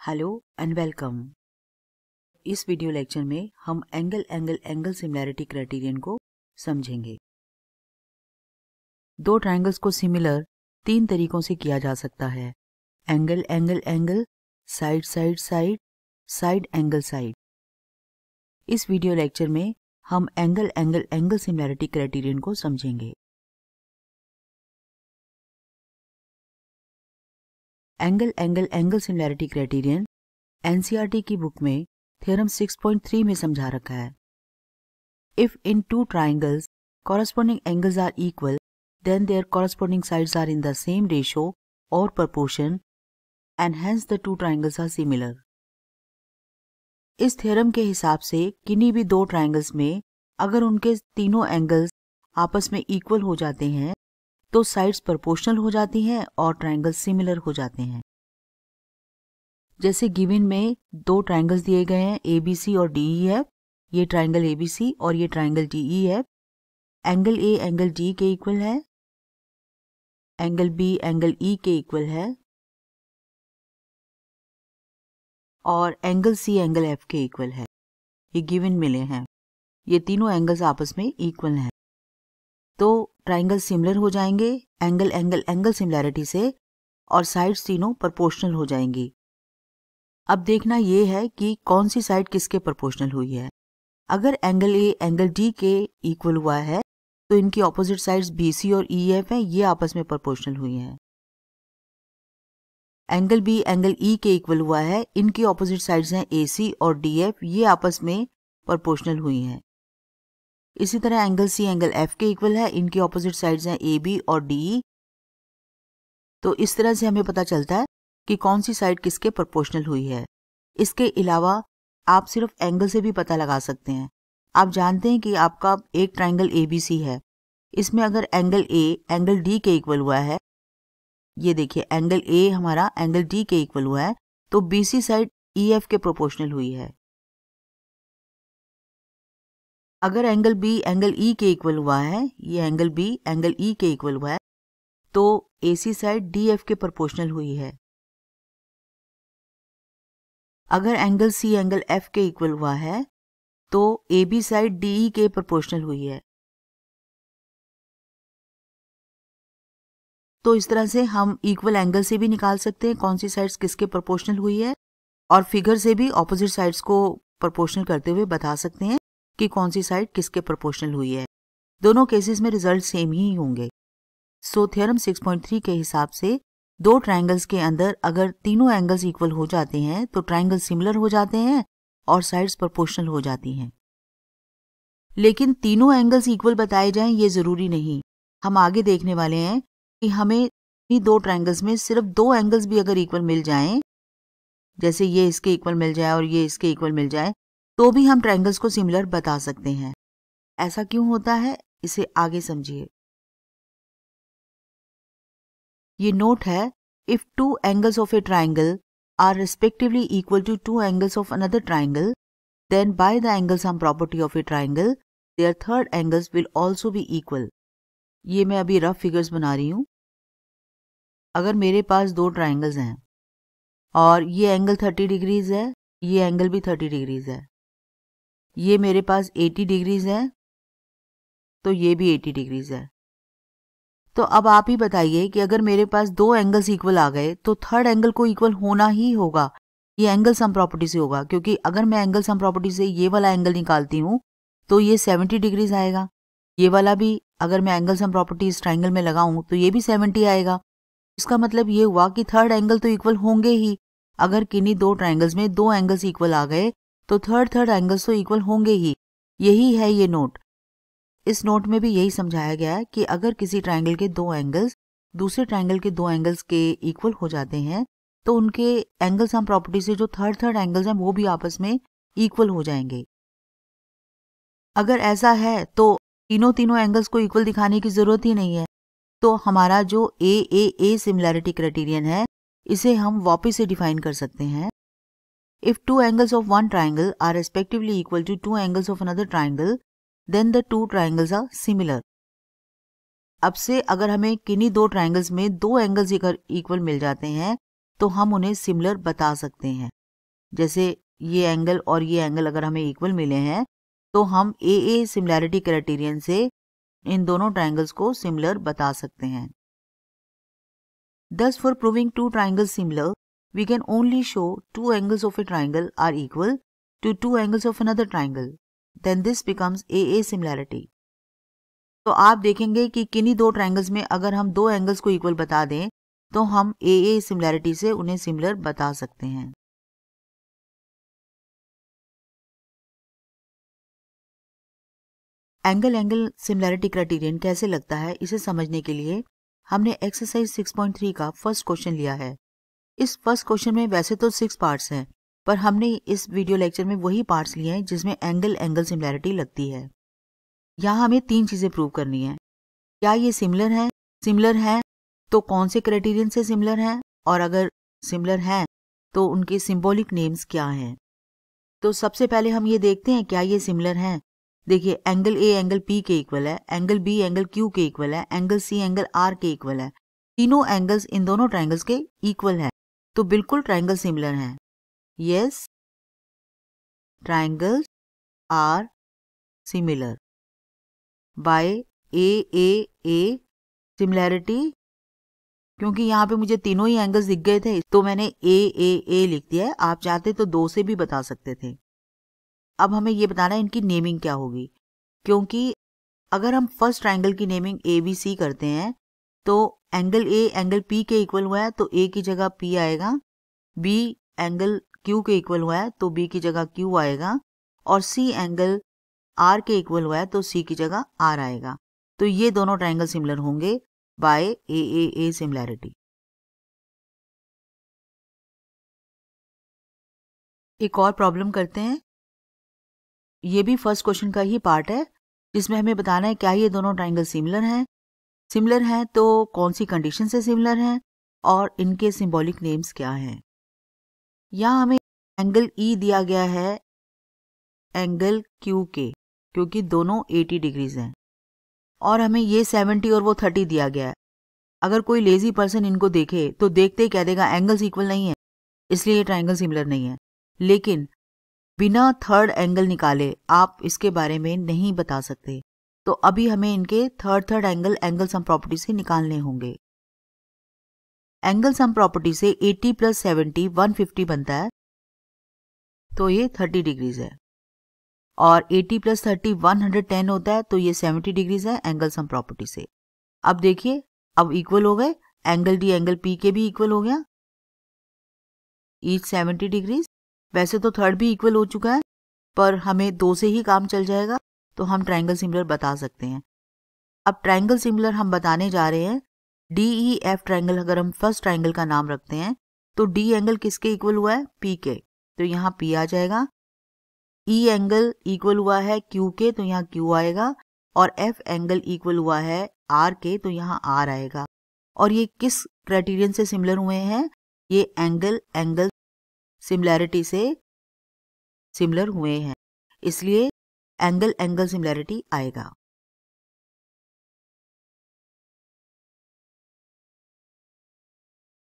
Hello and welcome. इस video lecture में हम एंगल सिमिलैरिटी क्राइटेरियन को समझेंगे। दो ट्रायंगल्स को सिमिलर तीन तरीकों से किया जा सकता है: angle angle angle, side side side, side angle side. इस वीडियो लेक्चर में हम एंगल सिमिलैरिटी क्राइटेरियन को समझेंगे। एंगल सिमिलैरिटी क्राइटेरियन एनसीईआरटी की बुक में थ्योरम 6.3 में समझा रखा है। If in two triangles corresponding angles are equal, then their corresponding sides are in the same ratio or proportion and hence the two triangles are similar. इस theorem के हिसाब से किन्हीं भी दो ट्राइंगल्स में अगर उनके तीनों एंगल्स आपस में इक्वल हो जाते हैं तो साइड्स प्रोपोर्शनल हो जाती हैं और ट्राइंगल्स सिमिलर हो जाते हैं। जैसे गिवन में दो ट्राइंगल्स दिए गए हैं ABC और DE है। ये ट्राइंगल ABC और ये ट्राइंगल DE है। एंगल A एंगल D के इक्वल है, एंगल B एंगल E के इक्वल है और एंगल C एंगल F के इक्वल है। ये गिवन मिले हैं, ये तीनों एंगल्स आपस में इक्वल हैं तो ट्राइंगल सिमिलर हो जाएंगे एंगल सिमिलैरिटी से और साइड्स तीनों प्रोपोर्शनल हो जाएंगी। अब देखना ये है कि कौन सी साइड किसके प्रोपोर्शनल हुई है। अगर एंगल A एंगल D के इक्वल हुआ है तो इनकी ऑपोजिट साइड्स BC और EF हैं, ये आपस में प्रोपोर्शनल हुई हैं। एंगल B एंगल E के इक्वल हुआ है, इनकी ऑपोजिट साइड्स हैं AC और DF, ये आपस में प्रोपोर्शनल हुई हैं। इसी तरह एंगल C एंगल F के इक्वल है, इनकी ऑपोजिट साइड्स हैं AB और DE। तो इस तरह से हमें पता चलता है कि कौन सी साइड किसके प्रोपोर्शनल हुई है। इसके अलावा आप सिर्फ एंगल से भी पता लगा सकते हैं। आप जानते हैं कि आपका एक ट्राइंगल ABC है, इसमें अगर एंगल A एंगल D के इक्वल हुआ है, ये देखिए एंगल A हमारा एंगल D के इक्वल हुआ है तो BC साइड EF के प्रोपोर्शनल हुई है। अगर एंगल B एंगल E के इक्वल हुआ है, ये एंगल B एंगल E के इक्वल हुआ है तो AC साइड DF के प्रोपोर्शनल हुई है। अगर एंगल C एंगल F के इक्वल हुआ है तो AB साइड DE के प्रोपोर्शनल हुई है। तो इस तरह से हम इक्वल एंगल से भी निकाल सकते हैं कौन सी साइड्स किसके प्रोपोर्शनल हुई है और फिगर से भी ऑपोजिट साइड्स को प्रोपोर्शनल करते हुए बता सकते हैं कि कौन सी साइड किसके प्रोपोर्शनल हुई है। दोनों केसेस में रिजल्ट सेम ही होंगे। सो थ्योरम 6.3 के हिसाब से दो ट्राइंगल्स के अंदर अगर तीनों एंगल्स इक्वल हो जाते हैं तो ट्राइंगल सिमिलर हो जाते हैं और साइड्स प्रोपोर्शनल हो जाती हैं। लेकिन तीनों एंगल्स इक्वल बताए जाएं ये जरूरी नहीं। हम आगे देखने वाले हैं कि हमें दो ट्राइंगल्स में सिर्फ दो एंगल्स भी अगर इक्वल मिल जाएं, जैसे ये इसके इक्वल मिल जाए और ये इसके इक्वल मिल जाए, तो भी हम ट्राइंगल्स को सिमिलर बता सकते हैं। ऐसा क्यों होता है, इसे आगे समझिए। ये नोट है, if two angles of a triangle are respectively equal to two angles of another triangle, then by the angle sum property of a triangle their third angles will also be equal. ये मैं अभी rough figures बना रही हूं। अगर मेरे पास दो triangles हैं और ये एंगल 30 डिग्रीज है, ये एंगल भी 30 डिग्रीज है, ये मेरे पास 80 डिग्रीज है तो ये भी 80 डिग्रीज है। तो अब आप ही बताइए कि अगर मेरे पास दो एंगल्स इक्वल आ गए तो थर्ड एंगल को इक्वल होना ही होगा। ये एंगल सम प्रॉपर्टी से होगा, क्योंकि अगर मैं एंगल सम प्रॉपर्टी से ये वाला एंगल निकालती हूँ तो ये 70 डिग्रीज आएगा। ये वाला भी अगर मैं एंगल सम प्रॉपर्टी इस ट्राइंगल में लगाऊं तो ये भी 70 आएगा। इसका मतलब ये हुआ कि थर्ड एंगल तो इक्वल होंगे ही। अगर किन्हीं दो ट्राइंगल्स में दो एंगल्स इक्वल आ गए तो थर्ड एंगल्स तो इक्वल होंगे ही। यही है ये नोट। इस नोट में भी यही समझाया गया है कि अगर किसी ट्राइंगल के दो एंगल्स दूसरे ट्राइंगल के दो एंगल्स के इक्वल हो जाते हैं तो उनके एंगल सम प्रॉपर्टी से जो थर्ड एंगल्स हैं वो भी आपस में इक्वल हो जाएंगे। अगर ऐसा है तो तीनों एंगल्स को इक्वल दिखाने की जरूरत ही नहीं है। तो हमारा जो ए सिमिलैरिटी क्राइटेरियन है, इसे हम वापस से डिफाइन कर सकते हैं। If two angles of one triangle are respectively equal to two angles of another triangle, then the two triangles are similar. अब से अगर हमें किन्हीं दो ट्राइंगल्स में दो एंगल्स इक्वल मिल जाते हैं तो हम उन्हें सिमिलर बता सकते हैं। जैसे ये एंगल और ये एंगल अगर हमें इक्वल मिले हैं तो हम ए सिमिलैरिटी क्राइटेरियन से इन दोनों ट्रायंगल्स को सिमिलर बता सकते हैं। Thus, for proving two triangles similar, we can only show two angles of a triangle are equal to two angles of another triangle. Then this becomes AA similarity. तो आप देखेंगे कि किन्हीं दो ट्रायंगल्स में अगर हम दो एंगल्स को इक्वल बता दें तो हम AA सिमिलैरिटी से उन्हें सिमिलर बता सकते हैं। एंगल सिमिलैरिटी क्राइटेरियन कैसे लगता है, इसे समझने के लिए हमने एक्सरसाइज 6.3 का फर्स्ट क्वेश्चन लिया है। इस फर्स्ट क्वेश्चन में वैसे तो 6 पार्ट्स हैं, पर हमने इस वीडियो लेक्चर में वही पार्ट्स लिए हैं जिसमें एंगल सिमिलैरिटी लगती है। यहाँ हमें 3 चीजें प्रूव करनी है। क्या ये सिमिलर है तो कौन से क्राइटेरियन से सिमिलर है, और अगर सिमिलर हैं तो उनके सिंबॉलिक नेम्स क्या हैं। तो सबसे पहले हम ये देखते हैं क्या ये सिमिलर हैं। देखिए, एंगल ए एंगल पी के इक्वल है, एंगल बी एंगल क्यू के इक्वल है, एंगल सी एंगल आर के इक्वल है। तीनों एंगल्स इन दोनों ट्रायंगल्स के इक्वल है, तो बिल्कुल ट्रायंगल सिमिलर हैं। Yes, triangles are similar by a similarity. क्योंकि यहाँ पे मुझे तीनों ही एंगल्स दिख गए थे तो मैंने ए लिख दिया है। आप चाहते तो 2 से भी बता सकते थे। अब हमें ये बताना है इनकी नेमिंग क्या होगी, क्योंकि अगर हम फर्स्ट ट्रायंगल की नेमिंग ABC करते हैं तो एंगल ए एंगल P के इक्वल हुआ है तो A की जगह P आएगा, B एंगल Q के इक्वल हुआ है तो B की जगह Q आएगा, और C एंगल R के इक्वल हुआ है तो C की जगह R आएगा। तो ये दोनों ट्रायंगल सिमिलर होंगे बाय ए सिमिलैरिटी। एक और प्रॉब्लम करते हैं। ये भी फर्स्ट क्वेश्चन का ही पार्ट है जिसमें हमें बताना है क्या ये दोनों ट्रायंगल सिमिलर हैं तो कौन सी कंडीशन से सिमिलर हैं और इनके सिंबॉलिक नेम्स क्या हैं। यहाँ हमें एंगल E दिया गया है एंगल Q के, क्योंकि दोनों 80 डिग्रीज हैं, और हमें ये 70 और वो 30 दिया गया है। अगर कोई लेजी पर्सन इनको देखे तो देखते ही कह देगा एंगल्स इक्वल नहीं है, इसलिए ये ट्रायंगल सिमिलर नहीं है। लेकिन बिना थर्ड एंगल निकाले आप इसके बारे में नहीं बता सकते, तो अभी हमें इनके थर्ड एंगल सम प्रॉपर्टी से निकालने होंगे। एंगल सम प्रॉपर्टी से 80 + 70 150 बनता है, तो ये 30 डिग्रीज है, और 80 + 30 110 होता है, तो ये 70 डिग्रीज है एंगल सम प्रॉपर्टी से। अब देखिए, अब इक्वल हो गए, एंगल डी एंगल पी के भी इक्वल हो गया, ईच 70 डिग्रीज। वैसे तो थर्ड भी इक्वल हो चुका है, पर हमें 2 से ही काम चल जाएगा, तो हम ट्रायंगल सिमिलर बता सकते हैं। अब ट्रायंगल सिमिलर हम बताने जा रहे हैं। DEF ट्रायंगल अगर हम फर्स्ट ट्रायंगल का नाम रखते हैं तो D एंगल किसके इक्वल हुआ है, P के, तो यहाँ P आ जाएगा। E एंगल इक्वल हुआ है Q के, तो यहाँ Q आएगा, और F एंगल इक्वल हुआ है R के, तो यहाँ R आएगा। और ये किस क्राइटेरियन से सिमिलर हुए हैं, ये एंगल सिमिलैरिटी से सिमिलर हुए हैं, इसलिए एंगल सिमिलैरिटी आएगा।